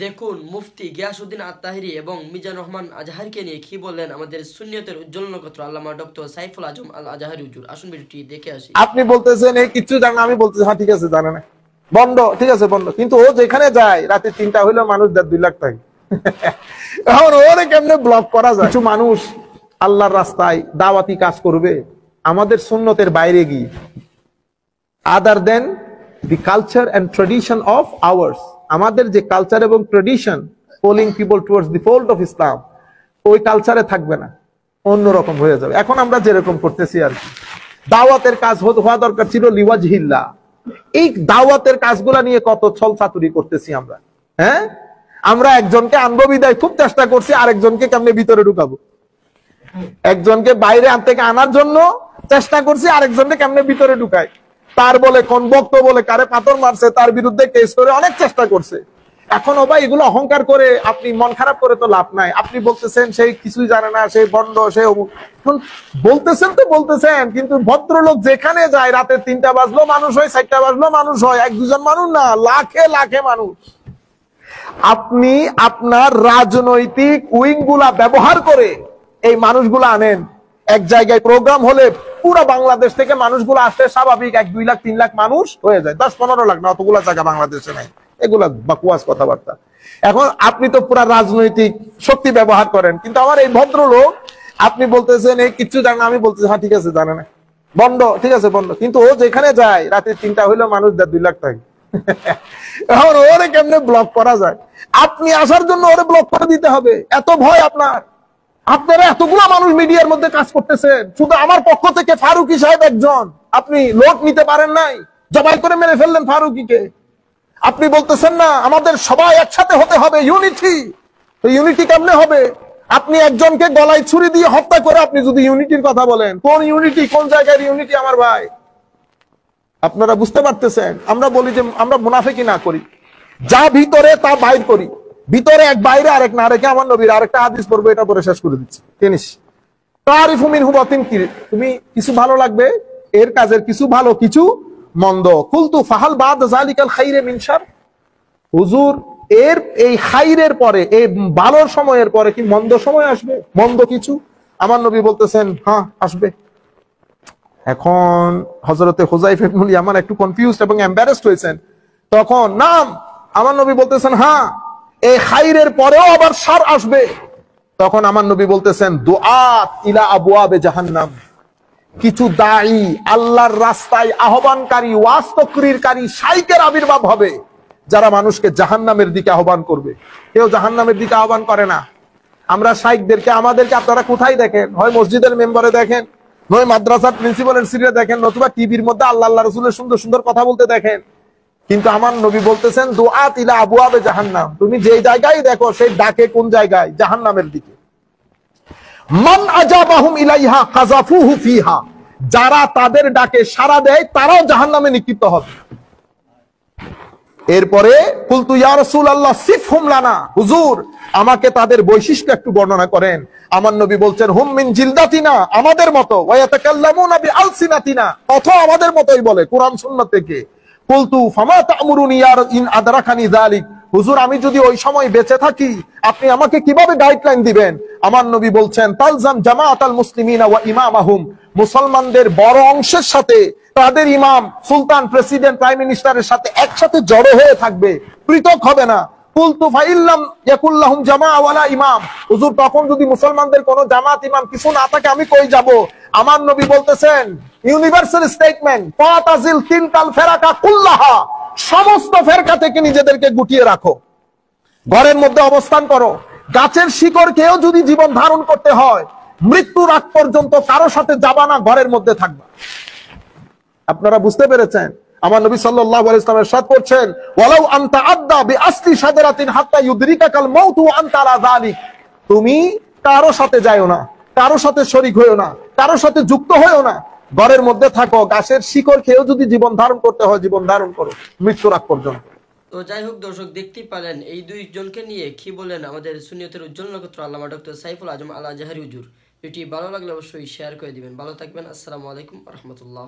দেখুন মুফতি গিয়াসউদ্দিন আত-তাহিরি এবং মিজানুর রহমান আজহারীকে নিয়ে কি বললেন আমাদের সুন্নিয়তের উজ্জ্বল নক্ষত্র আল্লামা ডক্টর সাইফুল আজম আল আজহারী হুজুর। আসুন ভিডিওটি দেখে আসি। আপনি বলতেছেন এই কিছু জানে, আমি বলতেছি হ্যাঁ ঠিক আছে, জানে না, বন্ধ, ঠিক আছে বন্ধ, কিন্তু ও যেখানে যায় রাতে 3টা হইলো মানুষ 2 লাখ থাকে। এখন ওরে কেমনে ব্লক করা যায়? কিছু মানুষ আল্লাহর রাস্তায় দাওয়াতি কাজ করবে আমাদের সুন্নতের বাইরে গিয়ে, other than the culture and tradition of ours. আমাদের যে কালচার এবং tradition, calling people towards the fold of Islam, ওই কালচারে থাকবে না, অন্যরকম হয়ে যাবে। এখন আমরা যেরকম করতেছি আর কি, দাওয়াতের কাজ হওয়া দরকার ছিল লিওয়াজহিল্লাহ। এই দাওয়াতের কাজগুলা নিয়ে কত ছল চাতুরি করতেছি আমরা। হ্যাঁ, আমরা একজনকে আনবো বিদায় খুব চেষ্টা করছি, আরেকজনকে কেমনে ভিতরে ঢুকাবো। একজনকে বাইরে থেকে আনার জন্য চেষ্টা করছি, আরেকজনকে কেমনে ভিতরে ঢুকায়। তার বলে কোন বক্ত বলে কারে পাথর মারছে, তার বিরুদ্ধে কেস করে অনেক চেষ্টা করছে। এখন ভাই এগুলো অহংকার করে আপনি মন খারাপ করে তো লাভ নাই। আপনি বলতেছেন সেই কিছুই জানে না, সেই বন্ড, সে বলতেছেন তো বলতেছেন, কিন্তু ভদ্রলোক যেখানে যায় রাতে 3টা বাজলো মানুষ হয়, 4টা বাজলো মানুষ হয়, 1-2 জন মানুষ না, লাখে লাখে মানুষ। আপনি আপনার রাজনৈতিক উইং গুলা ব্যবহার করে এই মানুষগুলা আনেন। এক জায়গায় প্রোগ্রাম হলে পুরো বাংলাদেশ থেকে মানুষগুলো আসলে স্বাভাবিক 1-2 লাখ 3 লাখ মানুষ হয়ে যায়, 10-15 লাখ না, অতগুলা জায়গা বাংলাদেশে নাই। এগুলা বাকুয়াস কথাবার্তা। এখন আপনি তো পুরা রাজনৈতিক শক্তি ব্যবহার করেন, কিন্তু আমার এই ভদ্রলোক, আপনি বলতেছেন এই কিছু জানে না, আমি বলতেছি হ্যাঁ ঠিক আছে, জানে না, বন্ধ, ঠিক আছে বন্ধ, কিন্তু ও যেখানে যায় রাতে 3টা হইলো মানুষ 2 লাখ থাকে। এখন ওরে কেমনে ব্লক করা যায়? আপনি আসার জন্য ওরে ব্লক করে দিতে হবে, এত ভয় আপনার? আপনারা এতগুলা মানুষ মিডিয়ার মধ্যে কাজ করতেছেন, শুধু আমার পক্ষ থেকে ফারুকী সাহেব একজন, আপনি লোক নিতে পারেন নাই, জবাই করে মেরে ফেললেন ফারুকীকে। আপনি বলতেছেন না আমাদের সবাই একসাথে হতে হবে, ইউনিটি। ইউনিটি কেমনে হবে? আপনি একজনকে গলায় ছুরি দিয়ে হত্যা করে আপনি যদি ইউনিটির কথা বলেন, কোন ইউনিটি, কোন জায়গার ইউনিটি আমার ভাই? আপনারা বুঝতে পারতেছেন? আমরা বলি যে আমরা মুনাফিকি না করি, যা ভিতরে তা বাইর করি, ভিতরে এক বাইরে আরেক না রেখে আমার নবীর আরেকটা হাদিস পড়বো, এটা পরে শেষ করে দিচ্ছি। জিনিস তারিফু মিনহু বাতিন কি, তুমি কিছু ভালো লাগবে এর কাজের কিছু ভালো কিছু মন্দ। কুলতু ফাহাল বাদ যালিকাল খাইরে মিন শার, হুজুর এর এই খাইরের পরে, এই ভালোর সময়ের পরে কি মন্দ সময় আসবে, মন্দ কিছু? আমার নবী বলতেছেন হ্যাঁ আসবে। এখন হযরতে হুযায়ফা ইবনুল ইয়ামান একটু কনফিউজড এবং এম্বারেসড হয়েছেন। তখন নাম আমার নবী বলতেছেন হ্যাঁ এই খাইরের পরেও আবার শার আসবে। তখন আমার নবী বলতেছেন দুআত ইলা আবওয়াবে জাহান্নাম, কিছু দাঈ আল্লাহর রাস্তায় আহ্বানকারী, ওয়াজ তাকরীরকারী শাইখের আবির্ভাব হবে, যারা মানুষকে জাহান্নামের দিকে আহ্বান করবে। কেউ জাহান্নামের দিকে আহ্বান করে না। আমরা শাইখদেরকে, আমাদেরকে আপনারা কোথায় দেখেন? হয় মসজিদের মেম্বারে দেখেন, নয় মাদ্রাসার প্রিন্সিপালের সিটে দেখেন, নতুবা টিভির মধ্যে আল্লাহ আল্লাহ রাসূলের সুন্দর সুন্দর কথা বলতে দেখেন। কিন্তু আমার নবী বলতেছেন দুআত ইলা আবওয়াবে জাহান্নাম, তুমি যে জায়গায় দেখো সেই ডাকে কোন জায়গায়? জাহান্নামের দিকে। মান আজাবাহুম ইলাইহা কাযাফুহু ফিহা, যারা তাদের ডাকে সাড়া দেয় তারাও জাহান্নামে নিক্ষিপ্ত হবে। এরপরে কুলতু ইয়া রাসূলুল্লাহ সিফহুম লানা, হুজুর আমাকে তাদের বৈশিষ্ট্য একটু বর্ণনা করেন। আমার নবী বলছেন হুম মিন জিলদাতিনা, আমাদের মতো, ওয়া ইয়াতাকাল্লামুনা বিআলসিনাতিনা, কথা আমাদের মতোই বলে কোরআন সুন্নাহ থেকে। কুলতু ফামা তা'মুরুনি ইয়া ইন আদরাকানি যালিক, হুজুর আমি যদি ওই সময় বেঁচে থাকি আপনি আমাকে কিভাবে গাইডলাইন দিবেন? আমার নবী বলছেন তালজাম জামাআতাল মুসলিমিনা ওয়া ইমামাহুম, মুসলমানদের বড় অংশের সাথে তাদের ইমাম, সুলতান, প্রেসিডেন্ট, প্রাইম মিনিস্টারের সাথে একসাথে জড়ো হয়ে থাকবে, পৃথক হবে না। কুলতু ফাইল্লাম ইয়াকুল্লাহুম জামাআ ওয়ালা ইমাম, হুজুর তখন যদি মুসলমানদের কোনো জামাত ইমাম কিছু না থাকে আমি কই যাব? আমার নবী বলতেছেন ইউনিভার্সাল স্টেটমেন্ট, ফাতাজিল তিনকাল ফেরাকা কুল্লাহা, সমস্ত ফেরকা থেকে নিজেদেরকে গুটিয়ে রাখো, ঘরের মধ্যে অবস্থান করো। গাছের শিকড় খেয়েও যদি জীবন ধারণ করতে হয় মৃত্যুর আগ পর্যন্ত কারো সাথে যাবা না, ঘরের মধ্যে থাকবা। আপনারা বুঝতে পেরেছেন? আমার নবী সাল্লাল্লাহু আলাইহি ওয়াসাল্লাম ইরশাদ করছেন ওয়ালাউ আনতা আদা বিআসলি শাজারাতিন হাত্তা ইউদরিকাকাল মাউতু ওয়া আনতা আলা যালিক, তুমি কারো সাথে যায়ও না, কারো সাথে শরীক হইও না, কারো সাথে যুক্ত হইও না, ঘরের মধ্যে থাকো, গাছের শিকড় খেয়েও যদি জীবন ধারণ করতে হয় জীবন ধারণ করো মৃত্যুর আগ পর্যন্ত। তো যাই হোক দর্শক, দেখতেই পারেন এই দুইজনকে নিয়ে কি বলেন আমাদের সুন্নিয়তের উজ্জ্বল নক্ষত্র আল্লামা ডক্টর সাইফুল আজম আল আজহারী হুজুর। এটি ভালো লাগলে অবশ্যই শেয়ার করে দিবেন। ভালো থাকবেন। আসসালামু আলাইকুম ওয়া রাহমাতুল্লাহ।